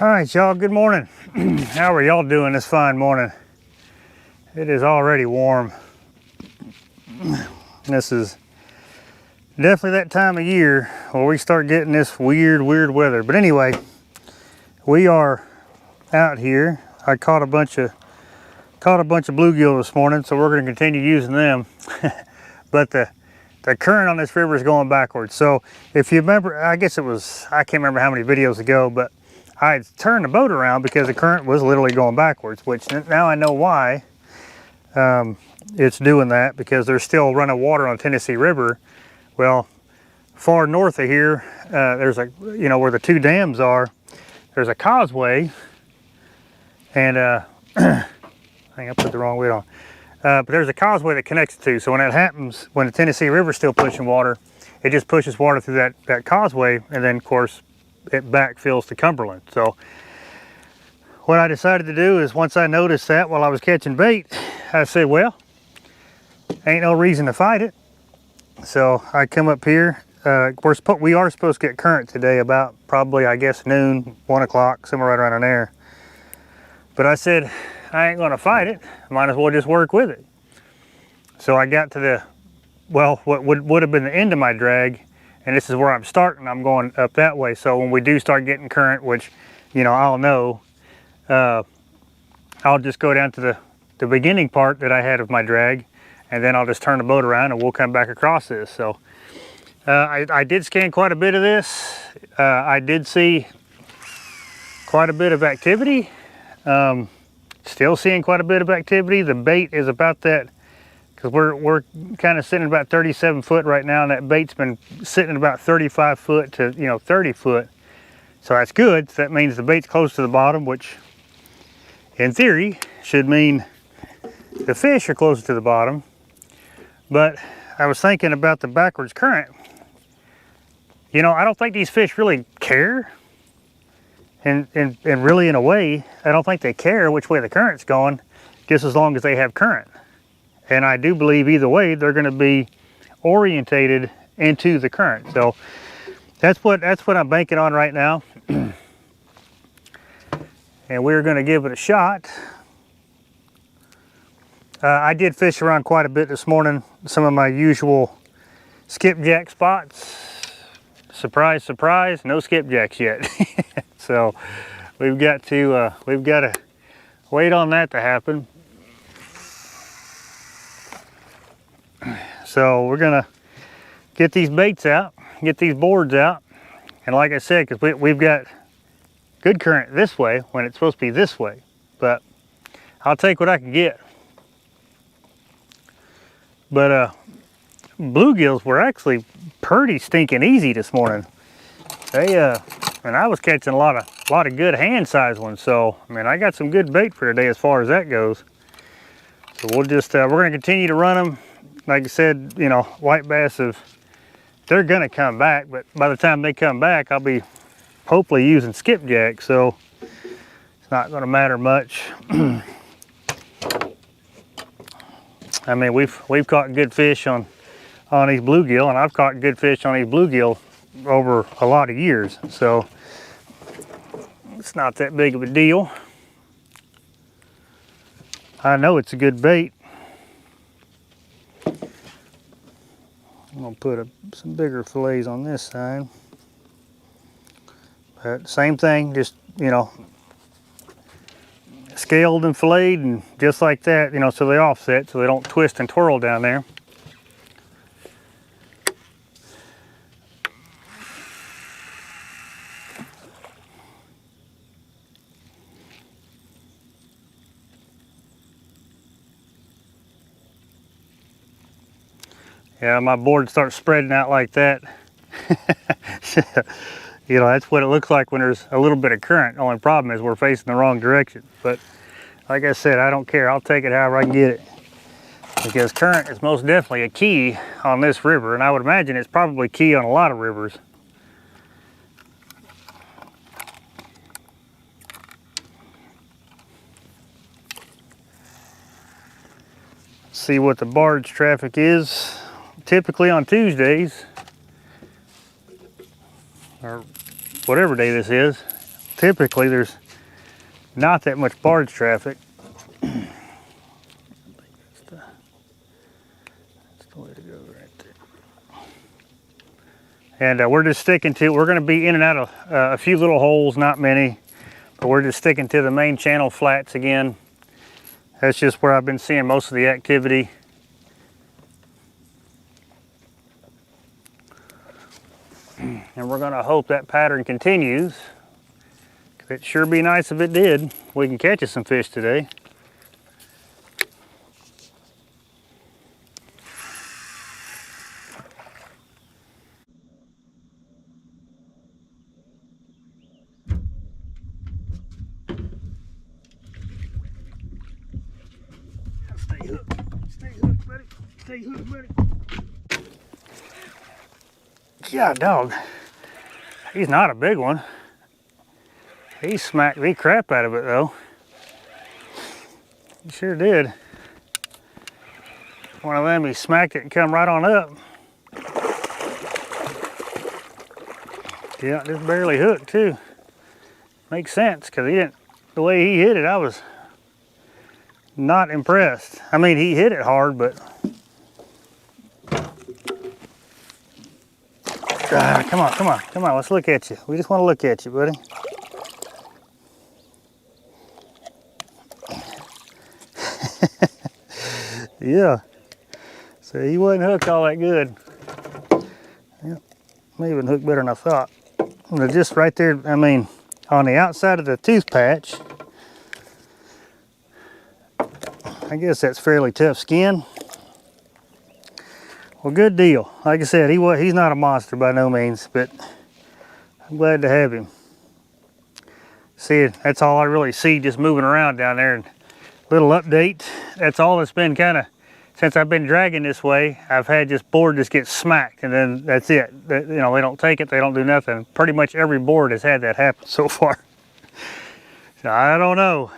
All right, y'all, good morning. How are y'all doing this fine morning? It is already warm. This is definitely that time of year where we start getting this weird weather. But anyway, we are out here. I caught a bunch of bluegill this morning, so we're going to continue using them. But the current on this river is going backwards. So if you remember, I guess it was, I can't remember how many videos ago, but I had turned the boat around because the current was literally going backwards, which now I know why it's doing that, because there's still running water on the Tennessee River. Well, far north of here, there's a, where the two dams are, there's a causeway, and I think I put the wrong weight on. But there's a causeway that connects the two. So when that happens, when the Tennessee River's still pushing water, it just pushes water through that causeway, and then of course it backfills to Cumberland. So what I decided to do is, once I noticed that while I was catching bait, I said, well, ain't no reason to fight it. So I come up here. We are supposed to get current today about probably, I guess, noon, 1 o'clock, somewhere right around in there. But I said, I ain't gonna fight it. Might as well just work with it. So I got to the, well, what would have been the end of my drag, and this is where I'm starting. I'm going up that way. So when we do start getting current, which, I'll know, I'll just go down to the beginning part that I had of my drag, and then I'll just turn the boat around and we'll come back across this. So I did scan quite a bit of this. I did see quite a bit of activity. Still seeing quite a bit of activity. The bait is about that, because we're kind of sitting about 37 foot right now, and that bait's been sitting about 35 foot to 30 foot. So that's good. So that means the bait's close to the bottom, which in theory should mean the fish are closer to the bottom. But I was thinking about the backwards current. I don't think these fish really care. And really, in a way, I don't think they care which way the current's going, just as long as they have current. And I do believe either way, they're going to be orientated into the current. So that's what I'm banking on right now. And we're going to give it a shot. I did fish around quite a bit this morning, some of my usual skipjack spots. Surprise, surprise, no skipjacks yet. So we've got to wait on that to happen. So we're gonna get these baits out, get these boards out, and like I said, because we've got good current this way when it's supposed to be this way, but I'll take what I can get. But bluegills were actually pretty stinking easy this morning. And I was catching a lot of good hand-sized ones. So I mean, I got some good bait for today as far as that goes. So we'll just we're gonna continue to run them. Like I said, white bass, they're gonna come back, but by the time they come back, I'll be hopefully using skipjack, so it's not gonna matter much. I mean, we've caught good fish on these bluegill, and I've caught good fish on these bluegill over a lot of years, so it's not that big of a deal. I know it's a good bait. I'm gonna put some bigger fillets on this side, but same thing, just scaled and filleted and just like that, so they offset, so they don't twist and twirl down there. Yeah, my board starts spreading out like that. That's what it looks like when there's a little bit of current. Only problem is we're facing the wrong direction. But like I said, I don't care. I'll take it however I can get it, because current is most definitely a key on this river, and I would imagine it's probably key on a lot of rivers. See what the barge traffic is. Typically on Tuesdays, or whatever day this is, typically there's not that much barge traffic. That's the way to go right there. And we're just sticking to, we're going to be in and out of a few little holes, not many, but we're just sticking to the main channel flats again. That's just where I've been seeing most of the activity. And we're going to hope that pattern continues. It'd sure be nice if it did. We can catch us some fish today. Stay hooked, buddy. Stay hooked, buddy. Yeah, dog. He's not a big one. He smacked the crap out of it though. He sure did. One of them, he smacked it and come right on up. Yeah, just barely hooked too. Makes sense, because he didn't, the way he hit it, I was not impressed. I mean, he hit it hard, but come on, come on, come on, let's look at you. We just want to look at you, buddy. Yeah, so he wasn't hooked all that good. Yeah, maybe even hooked better than I thought. But just right there, I mean, on the outside of the tooth patch, I guess that's fairly tough skin. Well, good deal. Like I said, he's not a monster by no means, but I'm glad to have him. See, that's all I really see just moving around down there. And little update, that's all it's been kind of, since I've been dragging this way, I've had this board just get smacked and then that's it. You know, they don't take it, they don't do nothing. Pretty much every board has had that happen so far. So I don't know.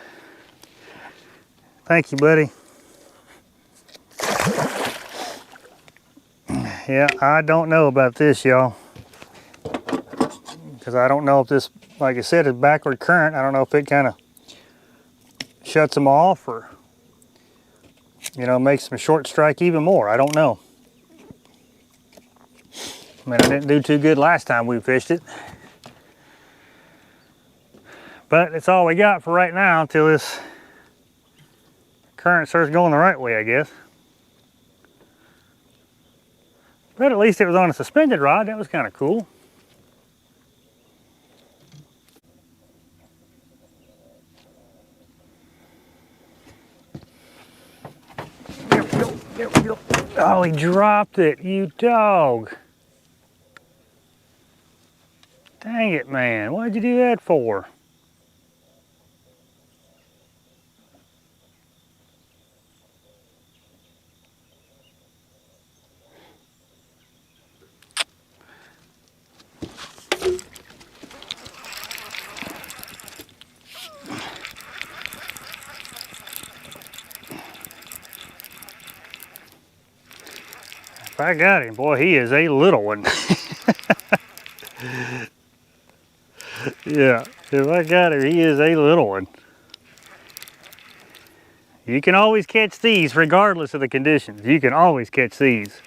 Thank you, buddy. Yeah, I don't know about this, y'all. Because I don't know if this, like I said, is backward current. I don't know if it kind of shuts them off or, you know, makes them short strike even more. I don't know. I mean, I didn't do too good last time we fished it. But it's all we got for right now until this current starts going the right way, I guess. But at least it was on a suspended rod. That was kind of cool. There we go, there we go. Oh, he dropped it, you dog. Dang it, man. What'd you do that for? If I got him, boy, he is a little one. Yeah, if I got him, he is a little one. You can always catch these regardless of the conditions. You can always catch these.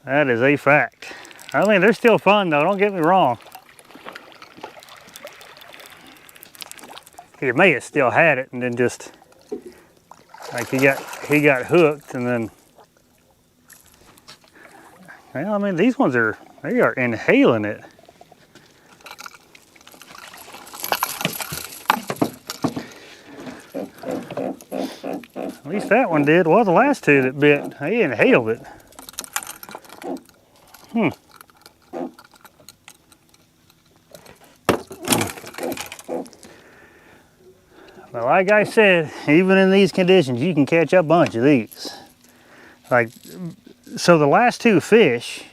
That is a fact. I mean, they're still fun though, don't get me wrong. He may have still had it and then just, like he got hooked and then, well, I mean, these ones they are inhaling it. At least that one did. Well, the last two that bit, he inhaled it. Well, like I said, even in these conditions, you can catch a bunch of these. Like, so the last two fish,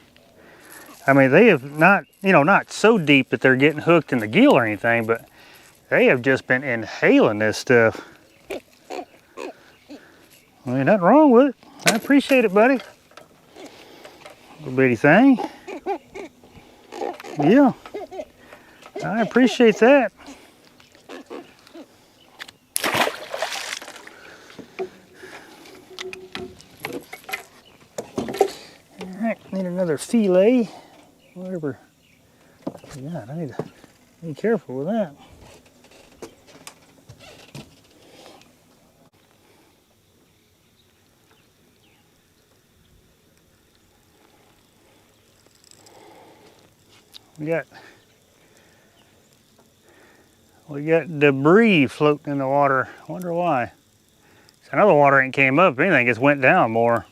I mean, they have not, you know, not so deep that they're getting hooked in the gill or anything, but they have just been inhaling this stuff. I mean, nothing wrong with it. I appreciate it, buddy. Little bitty thing. Yeah. I appreciate that. All right, need another fillet. Whatever. Yeah, I need to be careful with that. We got debris floating in the water. I wonder why. I know the water ain't came up. If anything, it's went down more.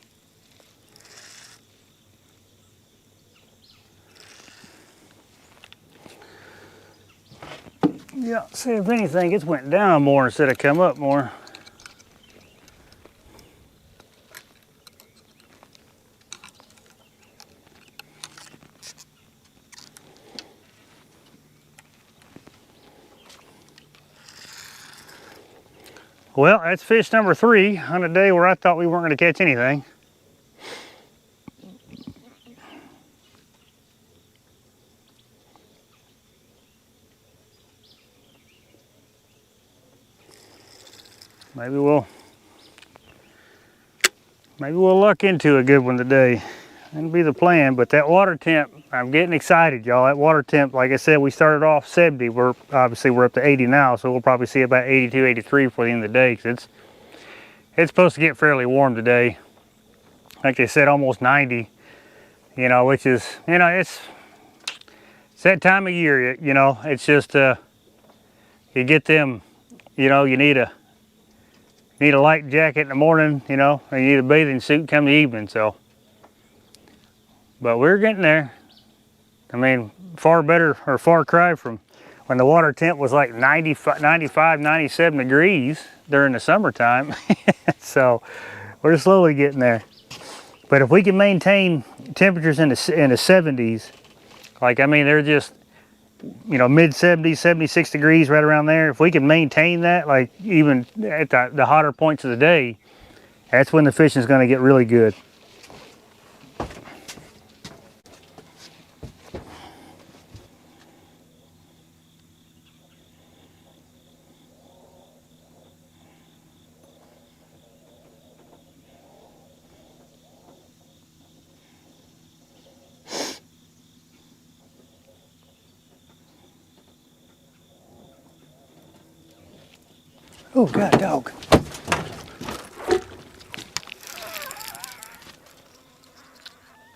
Yeah, see, if anything, it's went down more instead of come up more. Well, that's fish number 3 on a day where I thought we weren't going to catch anything. Maybe we'll luck into a good one today. That'll be the plan. But that water temp, I'm getting excited, y'all. That water temp, like I said, we started off 70. We're up to 80 now, so we'll probably see about 82, 83 before the end of the day. 'Cause it's supposed to get fairly warm today. Like they said, almost 90. You know, which is, you know, it's that time of year. You know, it's just you get them. You know, you need a light jacket in the morning, you know, and you need a bathing suit come the evening, so. But we're getting there. I mean, far cry from when the water temp was like 95, 97 degrees during the summertime. So we're slowly getting there. But if we can maintain temperatures in the 70s, like, I mean, they're just, you know, mid 70s, 76 degrees, right around there. If we can maintain that, like even at the hotter points of the day, that's when the fishing is going to get really good. Oh, God, dog.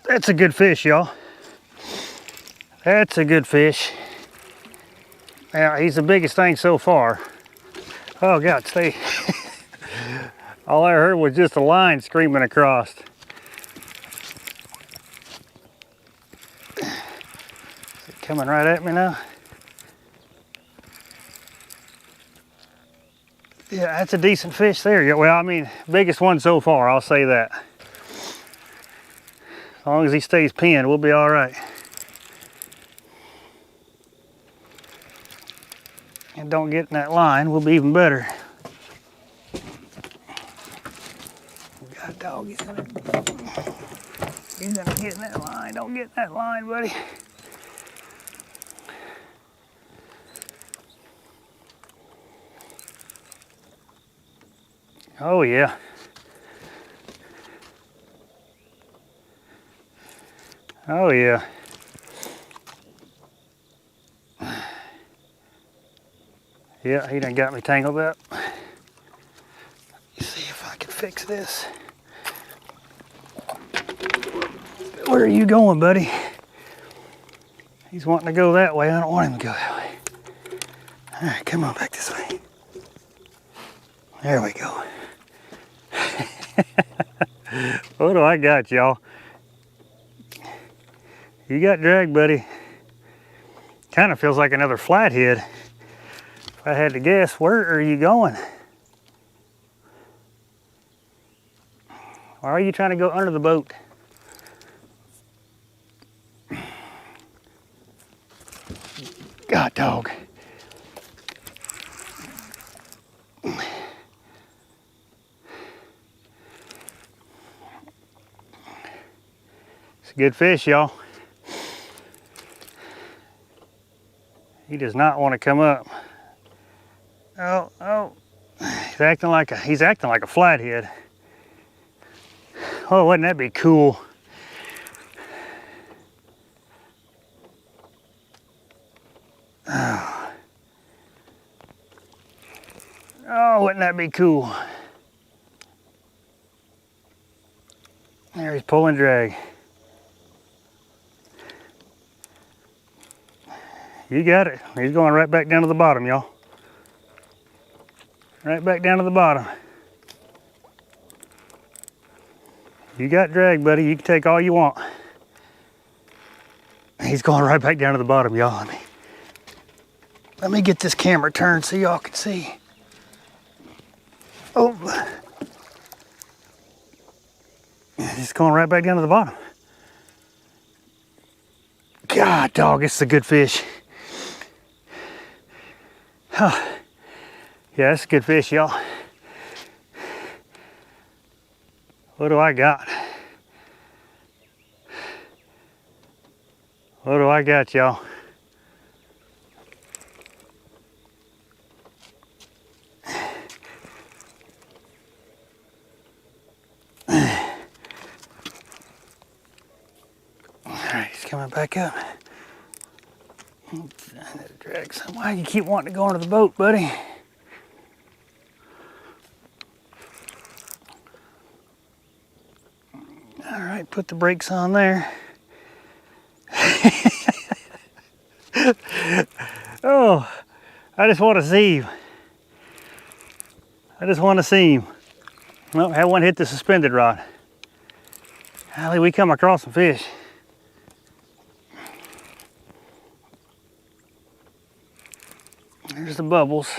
That's a good fish, y'all. That's a good fish. Now, he's the biggest thing so far. Oh, God, stay. All I heard was just a line screaming across. Is it coming right at me now? Yeah, that's a decent fish there. Yeah, well, I mean, biggest one so far, I'll say that. As long as he stays pinned, we'll be all right. And don't get in that line, we'll be even better. God, dog, he's gonna get in that line. Don't get in that line, buddy. Oh, yeah. Oh, yeah. Yeah, he done got me tangled up. Let me see if I can fix this. Where are you going, buddy? He's wanting to go that way. I don't want him to go that way. All right, come on back this way. There we go. What do I got, y'all? You got drag, buddy. Kind of feels like another flathead. If I had to guess, where are you going? Why are you trying to go under the boat? God, dog. It's a good fish, y'all. He does not want to come up. Oh, oh. He's acting like a flathead. Oh, wouldn't that be cool? Oh, wouldn't that be cool? There, he's pulling drag. You got it. He's going right back down to the bottom, y'all. Right back down to the bottom. You got drag, buddy. You can take all you want. He's going right back down to the bottom, y'all. Let me get this camera turned so y'all can see. Oh. He's going right back down to the bottom. God, dog, it's a good fish. Huh. Yeah, it's a good fish, y'all. What do I got? What do I got, y'all? Alright, he's coming back up. Drag some. Why do you keep wanting to go into the boat, buddy? Alright, put the brakes on there. Oh, I just want to see him. I just want to see him. Well, had one hit the suspended rod. Golly, we come across some fish. There's the bubbles.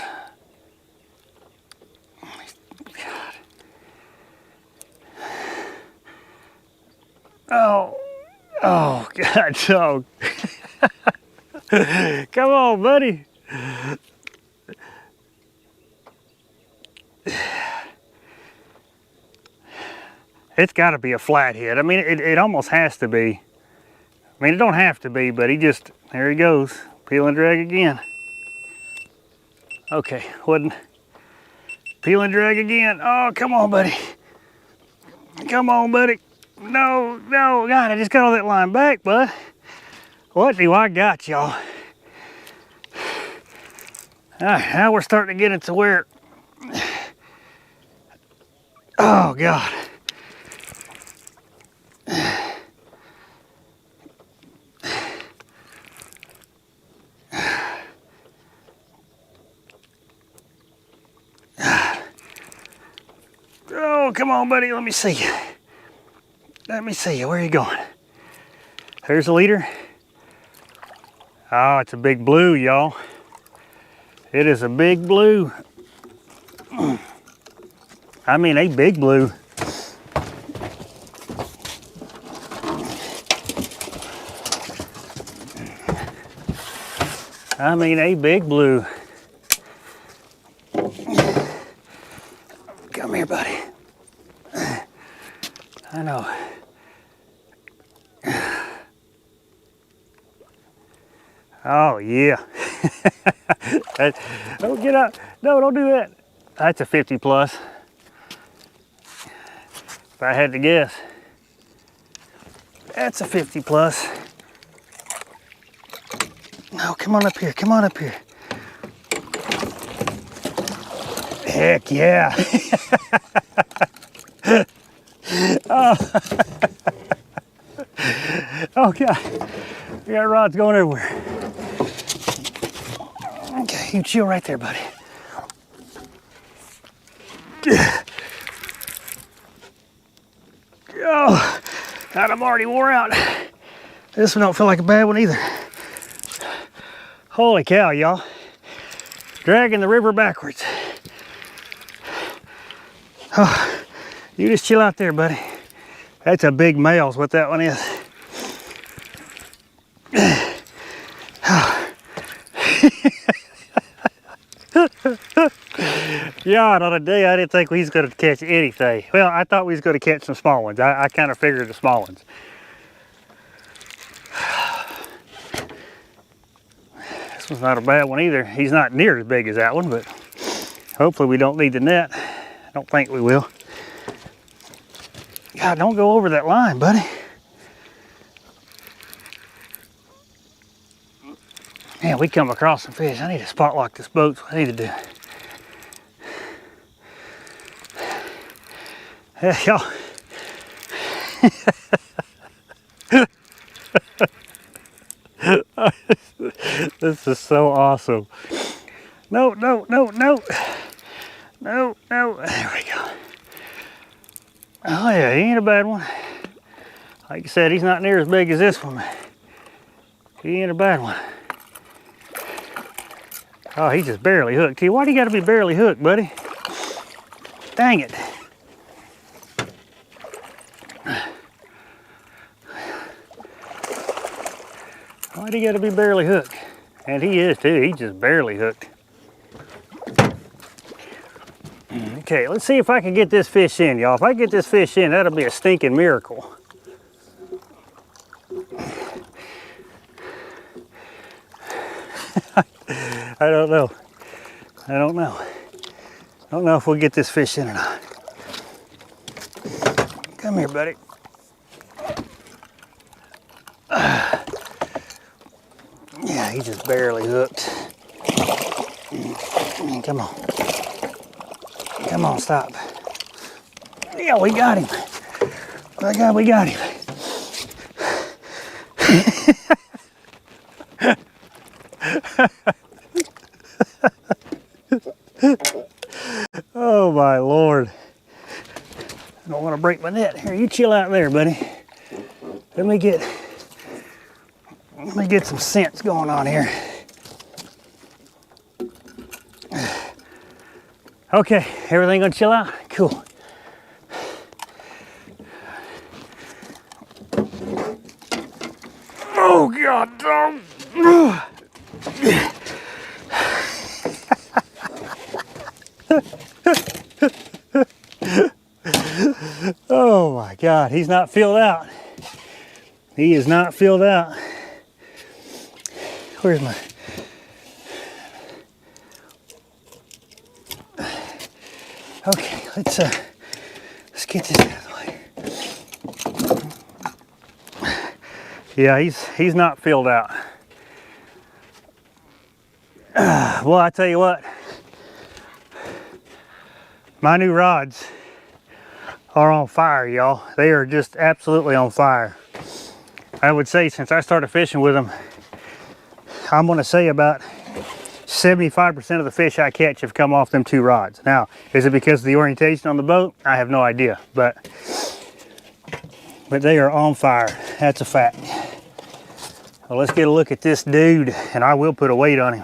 God. Oh, oh, God, dog. Come on, buddy. It's got to be a flathead. I mean, it almost has to be. I mean, it don't have to be, but there he goes. Peel and drag again. Okay, wasn't. Peel and drag again. Oh, come on, buddy. Come on, buddy. No, no, God, I just got all that line back, bud. What do I got, y'all? Now we're starting to get into where. Oh, God. Oh, come on, buddy. Let me see you. Let me see you. Where are you going? There's the leader. Oh, it's a big blue, y'all. It is a big blue. I mean, a big blue. I mean, a big blue. Come here, buddy. I know. Oh, yeah. Don't get up. No, don't do that. That's a 50 plus. If I had to guess. That's a 50 plus. No, come on up here. Come on up here. Heck yeah. Oh. Oh, God. We got rods going everywhere. Okay, you chill right there, buddy. Oh, God, I'm already wore out. This one don't feel like a bad one either. Holy cow, y'all. Dragging the river backwards. Oh, you just chill out there, buddy. That's a big male is what that one is. God, on a day I didn't think we was going to catch anything. Well, I thought we was going to catch some small ones. I kind of figured the small ones. This one's not a bad one either. He's not near as big as that one, but hopefully we don't need the net. I don't think we will. God, don't go over that line, buddy. Man, we come across some fish. I need to spot lock this boat. That's what I need to do. Yeah, y'all. This is so awesome. No, no, no, no. No, no. There we go. Oh yeah, he ain't a bad one. Like I said, he's not near as big as this one. He ain't a bad one. Oh, he just barely hooked. Why do you gotta be barely hooked, buddy? Dang it. Why do you gotta be barely hooked? And he is too, he's just barely hooked. Okay, let's see if I can get this fish in, y'all. If I get this fish in, that'll be a stinking miracle. I don't know. I don't know. I don't know if we'll get this fish in or not. Come here, buddy. Yeah, he just barely hooked. Come on. Come on, stop. Yeah, we got him. My God, we got him. Oh my Lord. I don't want to break my net. Here, you chill out there, buddy. Let me get some sense going on here. Okay, everything gonna chill out? Cool. Oh God, dog. Oh my God, he's not filled out. He is not filled out. Where's my... Okay, let's get this out of the way. Yeah, he's not filled out. Well, I tell you what, my new rods are on fire, y'all. They are just absolutely on fire. I would say since I started fishing with them, I'm gonna say about 75% of the fish I catch have come off them two rods. Now, is it because of the orientation on the boat? I have no idea, but they are on fire. That's a fact. Well, let's get a look at this dude, and I will put a weight on him.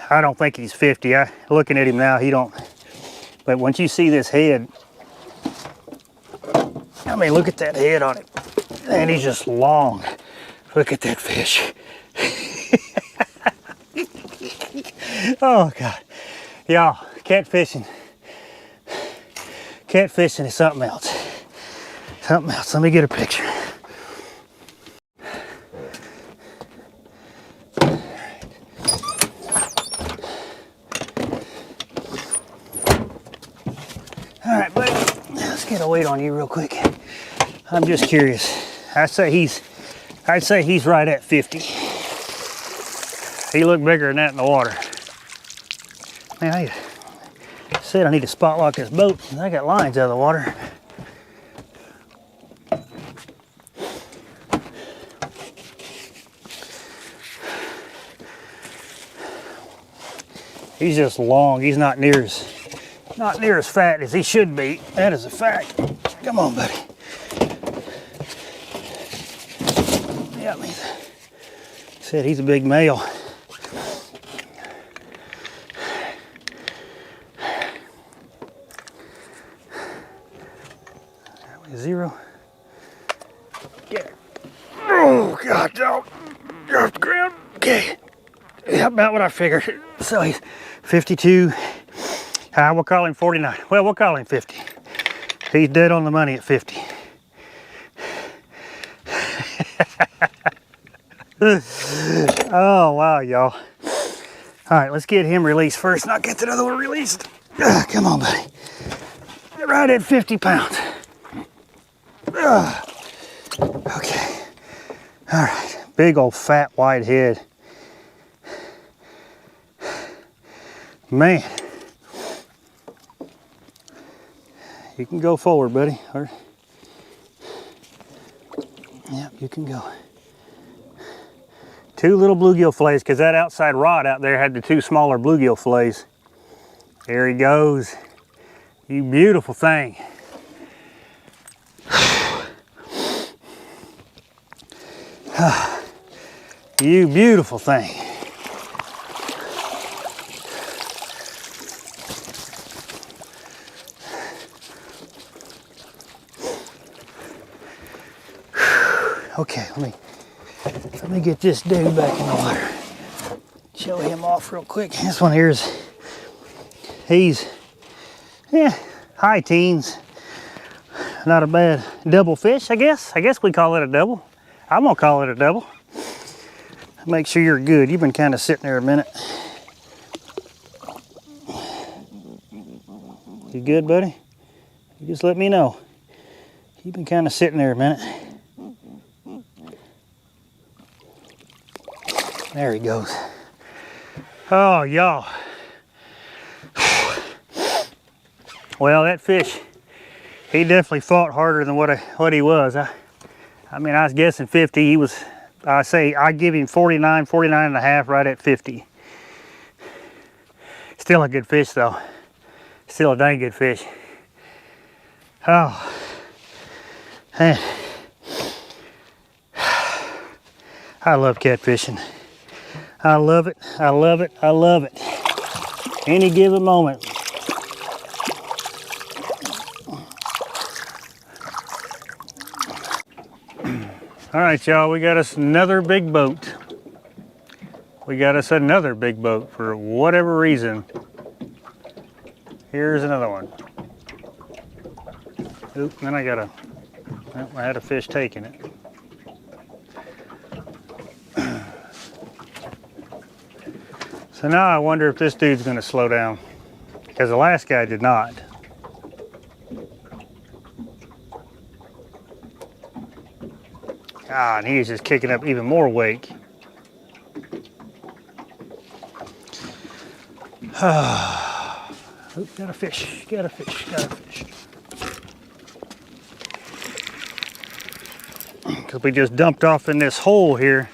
I don't think he's 50. Looking at him now, he don't. But once you see this head, I mean, look at that head on it. And he's just long. Look at that fish. Oh God, y'all, catfishing is something else. Something else. Let me get a picture. All right, buddy, let's get a weight on you real quick. I'm just curious. I'd say he's right at 50. He looked bigger than that in the water. Man, I said I need to spot lock this boat. I got lines out of the water. He's just long. He's not near as fat as he should be. That is a fact. Come on, buddy. Yeah, I mean, said he's a big male. Zero. Get it. Oh God, dog. Off the ground. Okay. Yeah, about what I figured. So he's 52. We'll call him 49. Well, we'll call him 50. He's dead on the money at 50. Oh, wow, y'all. All right, let's get him released first, and I'll get that other one released. Come on, buddy. Right at 50 pounds. Okay. All right, big old fat white head. Man. You can go forward, buddy. Or, yeah, you can go. 2 little bluegill fillets, because that outside rod out there had the 2 smaller bluegill fillets. There he goes. You beautiful thing. You beautiful thing. Okay, let me get this dude back in the water. Show him off real quick. This one here is, he's, high teens. Not a bad double fish, I guess. I guess we call it a double. I'm gonna call it a double. Make sure you're good. You've been kind of sitting there a minute. You good, buddy? You just let me know. You've been kind of sitting there a minute. There he goes. Oh, y'all. Well, that fish, he definitely fought harder than what he was. I mean, I was guessing 50. He was, I give him 49, 49 and a half, right at 50. Still a good fish, though. Still a dang good fish. Oh, man. I love catfishing. I love it, I love it, I love it. Any given moment. All right, y'all, we got us another big boat. We got us another big boat for whatever reason. Here's another one. Oop, then I got well, I had a fish taking it. So now I wonder if this dude's gonna slow down, because the last guy did not. Ah, and he's just kicking up even more wake. Oop, got a fish, got a fish, got a fish. Because we just dumped off in this hole here,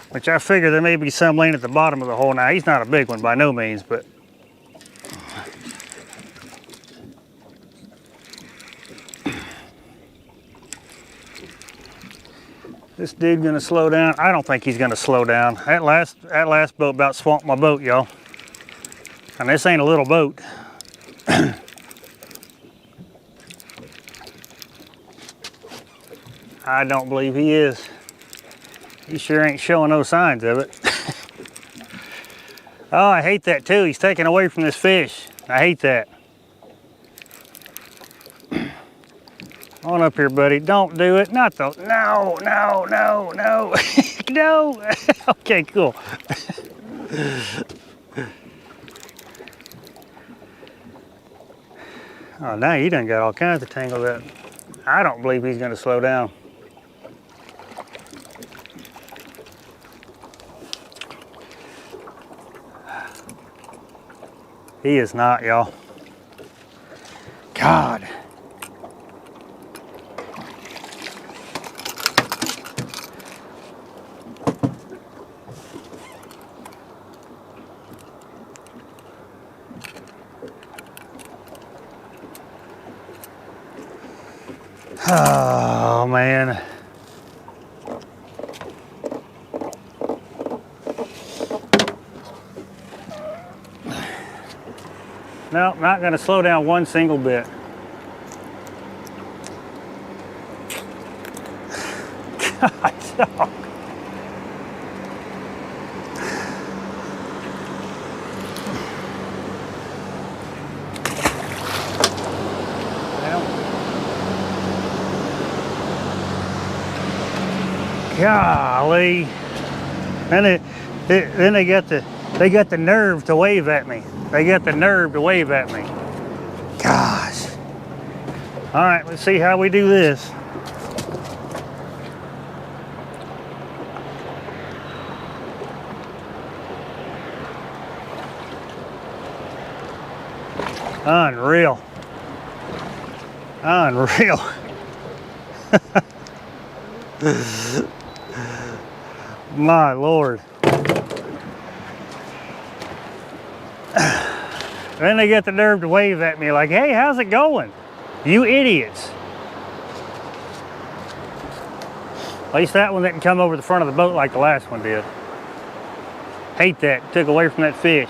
which I figure there may be some laying at the bottom of the hole. Now, he's not a big one by no means, but this dude gonna slow down? I don't think he's gonna slow down. That last boat about swamped my boat, y'all. And this ain't a little boat. I don't believe he is. He sure ain't showing no signs of it. Oh, I hate that too. He's taking away from this fish. I hate that. On up here, buddy. Don't do it. Not the, no, no, no, no. No. Okay, cool. Oh, now he done got all kinds of tangled up. I don't believe he's gonna slow down. He is not, y'all. God. Oh, man. No, not gonna slow down one single bit. God, dog. Golly. And Then they got the nerve to wave at me. They got the nerve to wave at me. Gosh. All right, let's see how we do this. Unreal. Unreal. My Lord. Then they get the nerve to wave at me like, hey, how's it going? You idiots. At least that one didn't come over the front of the boat like the last one did. Hate that. Took away from that fish.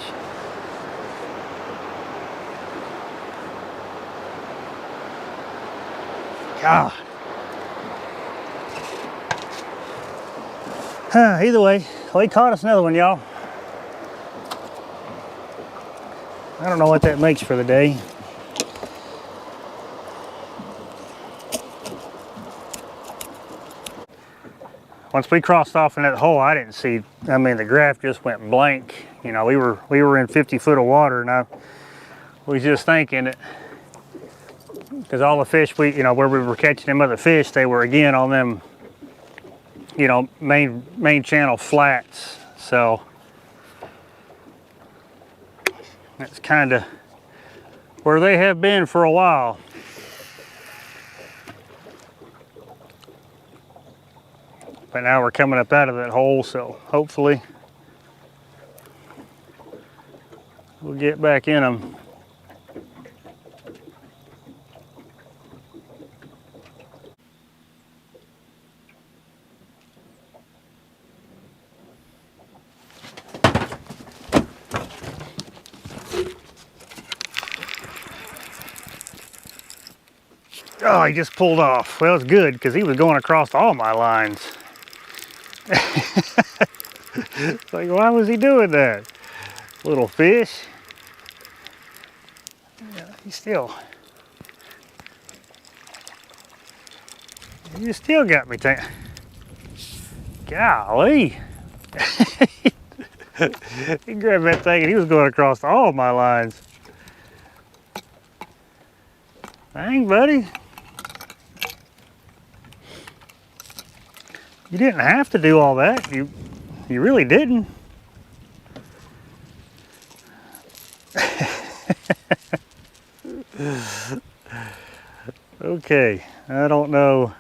God. Either way, we caught us another one, y'all. I don't know what that makes for the day. Once we crossed off in that hole, I didn't see, I mean, the graph just went blank. You know, we were in 50 foot of water, and I was just thinking that, because all the fish where we were catching them other fish, they were again on them, main channel flats. So that's kind of where they have been for a while. But now we're coming up out of that hole, so hopefully we'll get back in them. Oh, he just pulled off. Well, it's good because he was going across all my lines. It's like, why was he doing that? Little fish. Yeah, you still got me thinking. Golly. He grabbed that thing and he was going across all my lines. Dang, buddy. You didn't have to do all that. You really didn't. Okay, I don't know.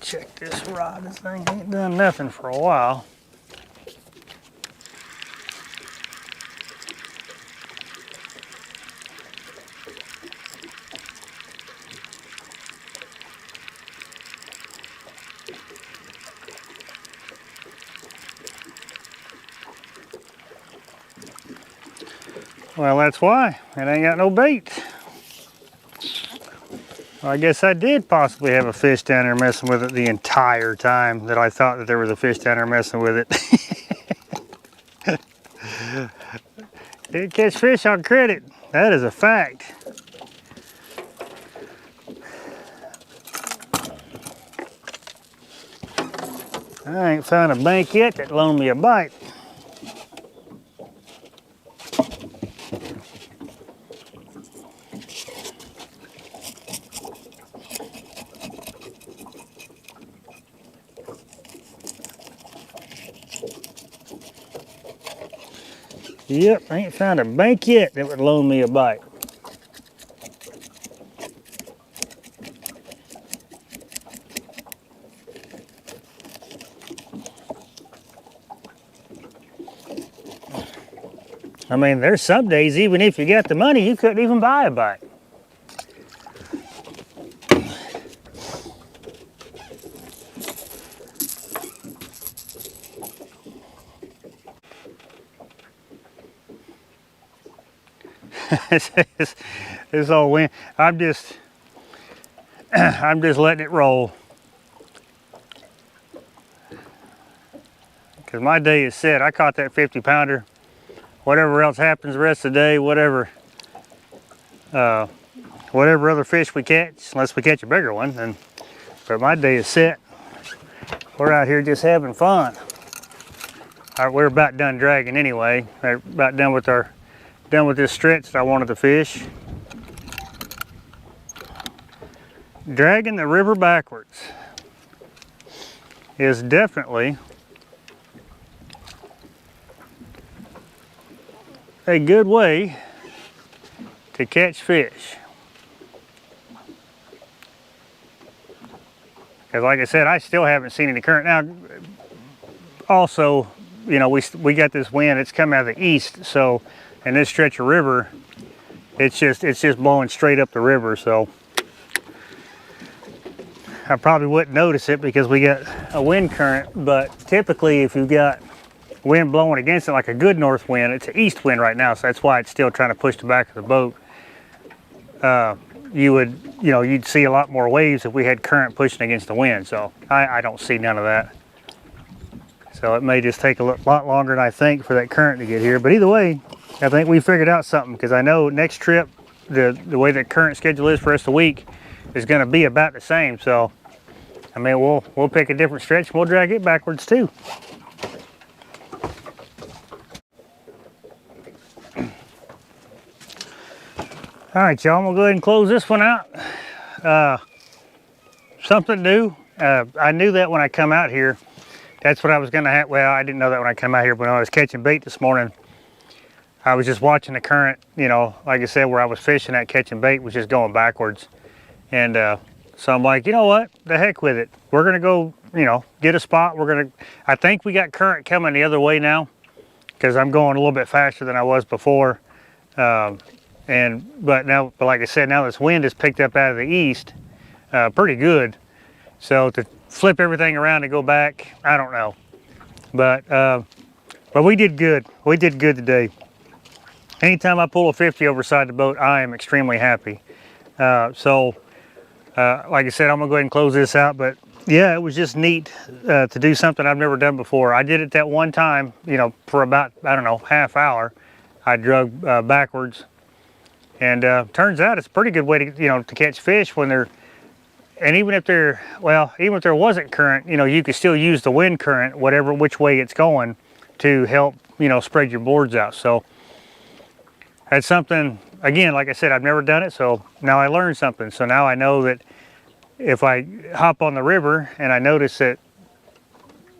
Check this rod. This thing ain't done nothing for a while. Well, that's why. It ain't got no bait. Well, I guess I did possibly have a fish down there messing with it the entire time that I thought that there was a fish down there messing with it. Did catch fish on credit. That is a fact. I ain't found a bank yet that loaned me a bite. Yep, I ain't found a bank yet that would loan me a bite. I mean, there's some days, even if you got the money, you couldn't even buy a bite. It's all wind. I'm just letting it roll. Because my day is set. I caught that 50 pounder. Whatever else happens the rest of the day, whatever. whatever other fish we catch, unless we catch a bigger one. And but my day is set. We're out here just having fun. All right, we're about done dragging anyway. We're about done with this stretch that I wanted to fish. Dragging the river backwards is definitely a good way to catch fish. Because like I said, I still haven't seen any current. Now, also, you know, we got this wind, it's coming out of the east, so, and this stretch of river, it's just blowing straight up the river, so I probably wouldn't notice it because we got a wind current, but typically if you've got wind blowing against it, like a good north wind, it's an east wind right now, so that's why it's still trying to push the back of the boat. You'd see a lot more waves if we had current pushing against the wind, so I don't see none of that. So it may just take a lot longer than I think for that current to get here, but either way, I think we figured out something, because I know next trip, the way the current schedule is for us the week is going to be about the same, so I mean, we'll pick a different stretch and we'll drag it backwards too. All right, y'all, I'm gonna go ahead and close this one out. Something new. I knew that when I come out here, that's what I was gonna have. Well, I didn't know that when I come out here, but when I was catching bait this morning, I was just watching the current, you know, like I said, where I was fishing at catching bait was just going backwards. And so I'm like, you know what, the heck with it. We're gonna go, you know, get a spot. I think we got current coming the other way now, because I'm going a little bit faster than I was before. But like I said, now this wind has picked up out of the east pretty good. So to flip everything around and go back, I don't know. But we did good. We did good today. Anytime I pull a 50 overside the boat, I am extremely happy. Like I said, I'm gonna go ahead and close this out, but yeah, it was just neat to do something I've never done before. I did it that one time, you know, for about, I don't know, half hour. I drug backwards, and turns out it's a pretty good way to, you know, to catch fish when they're, and even if there wasn't current, you know, you could still use the wind current, which way it's going, to help, you know, spread your boards out. So that's something, again, like I said, I've never done it, so now I learned something. So now I know that if I hop on the river and I notice that,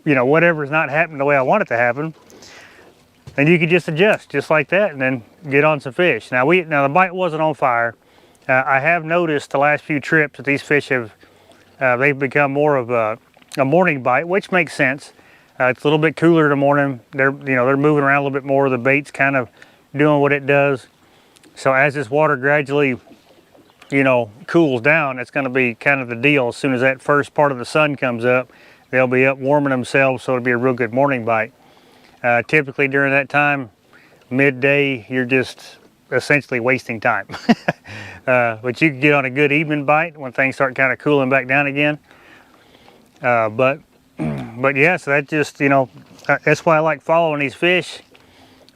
you know, whatever's not happening the way I want it to happen, then you could just adjust just like that and then get on some fish. Now the bite wasn't on fire. I have noticed the last few trips that these fish they've become more of a morning bite, which makes sense. It's a little bit cooler in the morning. They're moving around a little bit more. The bait's kind of doing what it does. So as this water gradually, you know, cools down, it's going to be kind of the deal. As soon as that first part of the sun comes up, they'll be up warming themselves, so it'll be a real good morning bite. Typically during that time, midday, you're just essentially wasting time. But you can get on a good evening bite when things start kind of cooling back down again. But yeah, so that just, you know, that's why I like following these fish,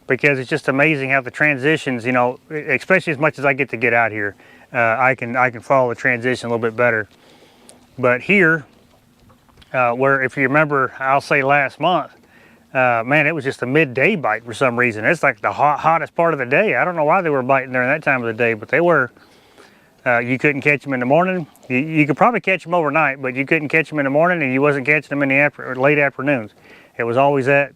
because it's just amazing how the transitions, you know, especially as much as I get to get out here, I can follow the transition a little bit better. But here, where if you remember, I'll say last month, man, it was just a midday bite for some reason. It's like the hottest part of the day. I don't know why they were biting during that time of the day, but they were. You couldn't catch them in the morning. You could probably catch them overnight, but you couldn't catch them in the morning, and you wasn't catching them in the late afternoons. It was always at,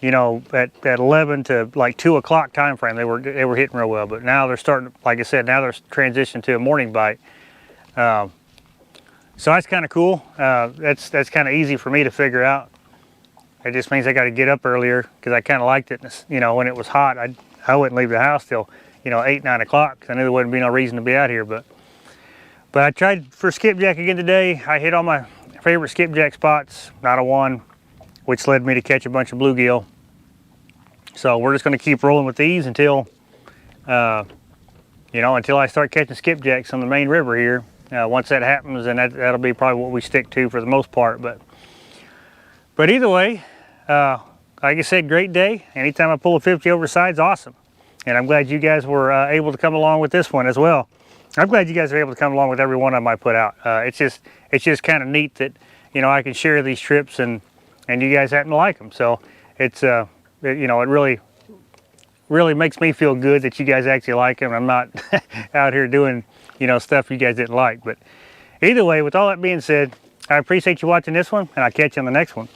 you know, at 11 to like 2 o'clock time frame. They were hitting real well, but now they're starting, like I said, now they're transitioning to a morning bite. So that's kind of cool. That's kind of easy for me to figure out. It just means I got to get up earlier, because I kind of liked it. You know, when it was hot, I wouldn't leave the house till, you know, 8, 9 o'clock, because I knew there wouldn't be no reason to be out here. But I tried for skipjack again today. I hit all my favorite skipjack spots, not a one, which led me to catch a bunch of bluegill. So we're just going to keep rolling with these until, you know, until I start catching skipjacks on the main river here. Once that happens, then that'll be probably what we stick to for the most part. But either way, like I said, great day. Anytime I pull a 50 overside's awesome. And I'm glad you guys were able to come along with this one as well. I'm glad you guys are able to come along with every one of them I put out. It's just kind of neat that, you know, I can share these trips and you guys happen to like them. So it's, you know, it really makes me feel good that you guys actually like them. I'm not out here doing, you know, stuff you guys didn't like. But either way, with all that being said, I appreciate you watching this one, and I'll catch you on the next one.